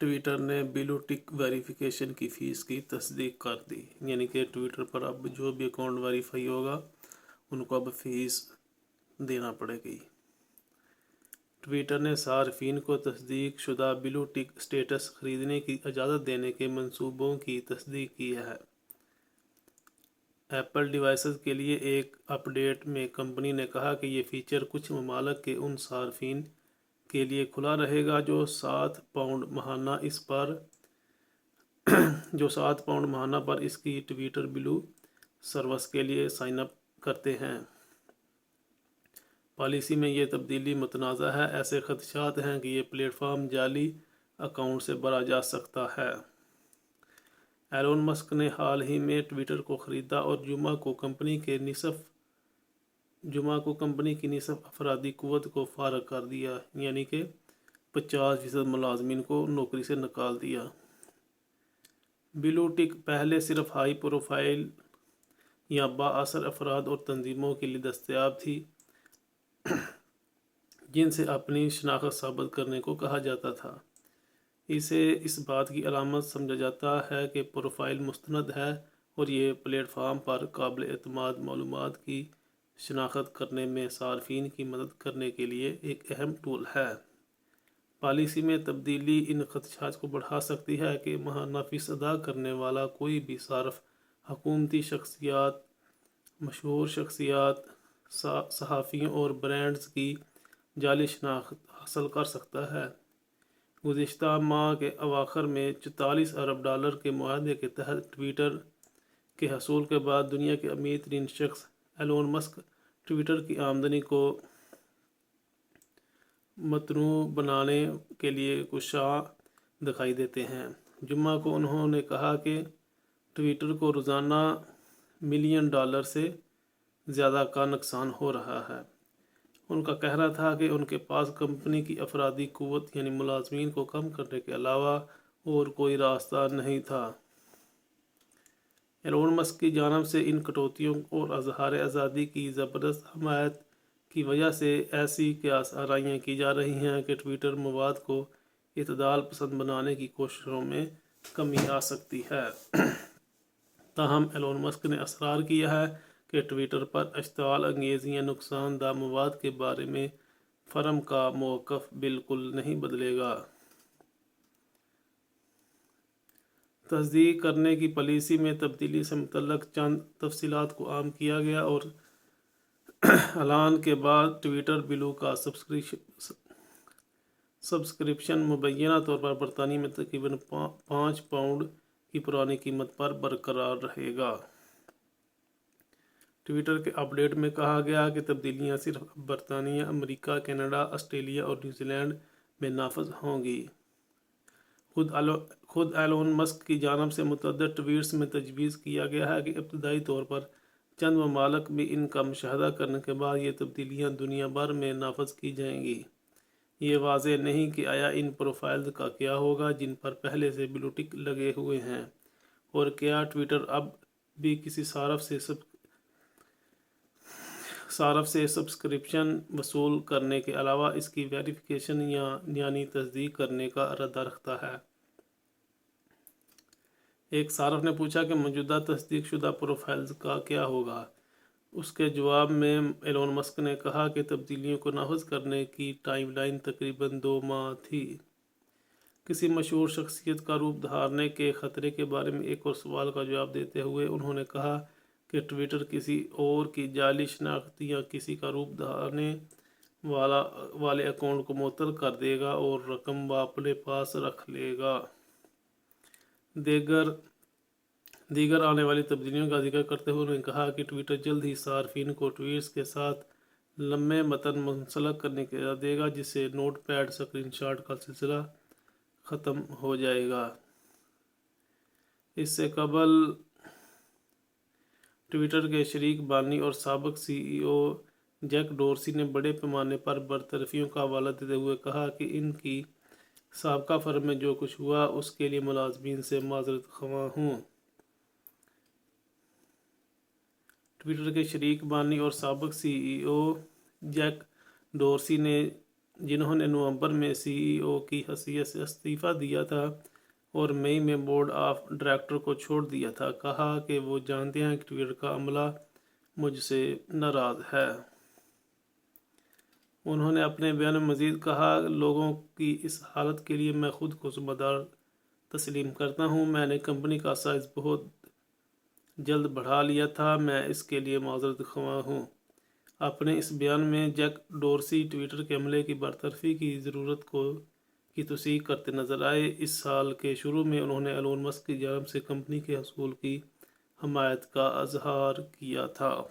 Twitter ने blue tick verification की fees की तस्दीक कर दी। यानी कि ट्विटर पर अब जो भी अकाउंट वेरीफाई होगा उनको अब फ़ीस देना पड़ेगी। ट्विटर ने सार्फिन को तस्दीक शुदा ब्लू टिक स्टेटस खरीदने की इजाज़त देने के मंसूबों की तस्दीक की है। एप्पल डिवाइसेस के लिए एक अपडेट में कंपनी ने कहा कि ये फीचर कुछ ममालिक के उन सार्फिन के लिए खुला रहेगा जो 7 पाउंड महाना पर इसकी ट्विटर ब्लू सर्विस के लिए साइन अप करते हैं। पॉलिसी में ये तब्दीली मुतनाज़ा है। ऐसे खदशात हैं कि ये प्लेटफॉर्म जाली अकाउंट से भरा जा सकता है। एलोन मस्क ने हाल ही में ट्विटर को ख़रीदा और जुमा को कंपनी की निसफ अफरादी क़ुव्वत को फ़ारग कर दिया, यानी कि 50% मुलाजमीन को नौकरी से निकाल दिया। ब्लू टिक पहले सिर्फ हाई प्रोफाइल या बाअसर अफराद और तंजीमों के लिए दस्तयाब थी, जिनसे अपनी शनाख्त साबित करने को कहा जाता था। इसे इस बात की अलामत समझा जाता है कि प्रोफाइल मुस्तनद है और ये प्लेटफार्म पर काबिल एतमाद मालूमात की शनाख्त करने में सार्फिन की मदद करने के लिए एक अहम टूल है। पॉलिसी में तब्दीली इन खदशात को बढ़ा सकती है कि महाना फ़ीस अदा करने वाला कोई भी सार्फ हुकूमती शख्सियात, मशहूर शख्सियात, सहाफ़ियों और ब्रांड्स की जाली शनाख्त हासिल कर सकता है। गुज़िश्ता माह के अवाखिर में $44 अरब के मुआहदे के तहत ट्विटर के हसूल के बाद दुनिया के अमीर तरीन शख्स एलोन मस्क ट्विटर की आमदनी को मतनू बनाने के लिए कुशां दिखाई देते हैं। जुम्मा को उन्होंने कहा कि ट्विटर को रोज़ाना $1 मिलियन से ज़्यादा का नुकसान हो रहा है। उनका कहना था कि उनके पास कंपनी की अफरादी क़ुव्वत यानी मुलाजमीन को कम करने के अलावा और कोई रास्ता नहीं था। एलोन मस्क की जानिब से इन कटौतियों और इज़हार आज़ादी की ज़बरदस्त हमायत की वजह से ऐसी क़यास आराइयाँ की जा रही हैं कि ट्विटर मवाद को इतदाल पसंद बनाने की कोशिशों में कमी आ सकती है। ताहम एलोन मस्क ने असरार किया है कि ट्विटर पर इश्तिआल अंगेज़ या नुकसानदा मवाद के बारे में फ़र्म का मौक़िफ़ बिल्कुल नहीं बदलेगा। तस्दीक करने की पॉलिसी में तब्दीली से मुतल्लक़ चंद तफ़सीलात को आम किया गया और ऐलान के बाद ट्विटर ब्लू का सब्सक्रिप्शन मुबैना तौर पर बरतानिया में तकरीबन £5 की पुरानी कीमत पर बरकरार रहेगा। ट्विटर के अपडेट में कहा गया कि तब्दीलियाँ सिर्फ बरतानिया, अमेरिका, कनाडा, ऑस्ट्रेलिया और न्यूजीलैंड में नाफिज होंगी। खुद एलोन मस्क की जानिब से मुतअद्दिद ट्वीट्स में तजवीज़ किया गया है कि इब्तदाई तौर पर चंद ममालिक में इनका मुशाहदा करने के बाद ये तब्दीलियाँ दुनिया भर में नाफिज की जाएंगी। ये वाज़ेह नहीं कि आया इन प्रोफाइल्स का क्या होगा जिन पर पहले से ब्लू टिक लगे हुए हैं, और क्या ट्विटर अब भी किसी सारफ से सब्सक्रिप्शन वसूल करने के अलावा इसकी वेरिफिकेशन यानी तस्दीक करने का इरादा रखता है। एक सारफ ने पूछा कि मौजूदा तस्दीक शुदा प्रोफाइल्स का क्या होगा। उसके जवाब में एलोन मस्क ने कहा कि तब्दीलियों को नाफिज करने की टाइमलाइन तकरीबन 2 माह थी। किसी मशहूर शख्सियत का रूप धारने के ख़तरे के बारे में एक और सवाल का जवाब देते हुए उन्होंने कहा कि ट्विटर किसी और की जाली शनाख्त या किसी का रूप धारने वाले अकाउंट को मुअत्तल कर देगा और रकम अपने पास रख लेगा। दीगर आने वाली तब्दीलियों का जिक्र करते हुए उन्होंने कहा कि ट्विटर जल्द ही सार्फिन को ट्वीट्स के साथ लम्बे मतन मुंसलक करने की इजाज़त देगा, जिससे नोटपैड स्क्रीनशॉट का सिलसिला ख़त्म हो जाएगा। इससे कबल ट्विटर के शरीक बानी और साबिक़ CEO जैक डोर्सी ने बड़े पैमाने पर बरतरफियों का हवाला देते हुए कहा कि इनकी साबका फर्म में जो कुछ हुआ उसके लिए मुलाजमीन से माज़रत ख़्वाह हूँ। ट्विटर के शरीक बानी और साबिक़ CEO जैक डोर्सी ने جنہوں نے نومبر میں سی ای او کی حیثیت سے استعفیٰ دیا تھا اور مئی میں بورڈ آف ڈائریکٹر کو چھوڑ دیا تھا، کہا کہ وہ جانتے ہیں کہ ٹویٹر کا عملہ مجھ سے ناراض ہے۔ انہوں نے اپنے بیان میں مزید کہا، لوگوں کی اس حالت کے لیے میں خود کو ذمہ دار تسلیم کرتا ہوں۔ میں نے کمپنی کا سائز بہت جلد بڑھا لیا تھا، میں اس کے لیے معذرت خواہ ہوں۔ اپنے اس بیان میں جیک ڈورسی ٹویٹر کے عملے کی برطرفی کی ضرورت کی تصحیح کرتے نظر آئے۔ اس سال کے شروع میں انہوں نے ایلون مسک کی جانب سے کمپنی کے حصول کی حمایت کا اظہار کیا تھا۔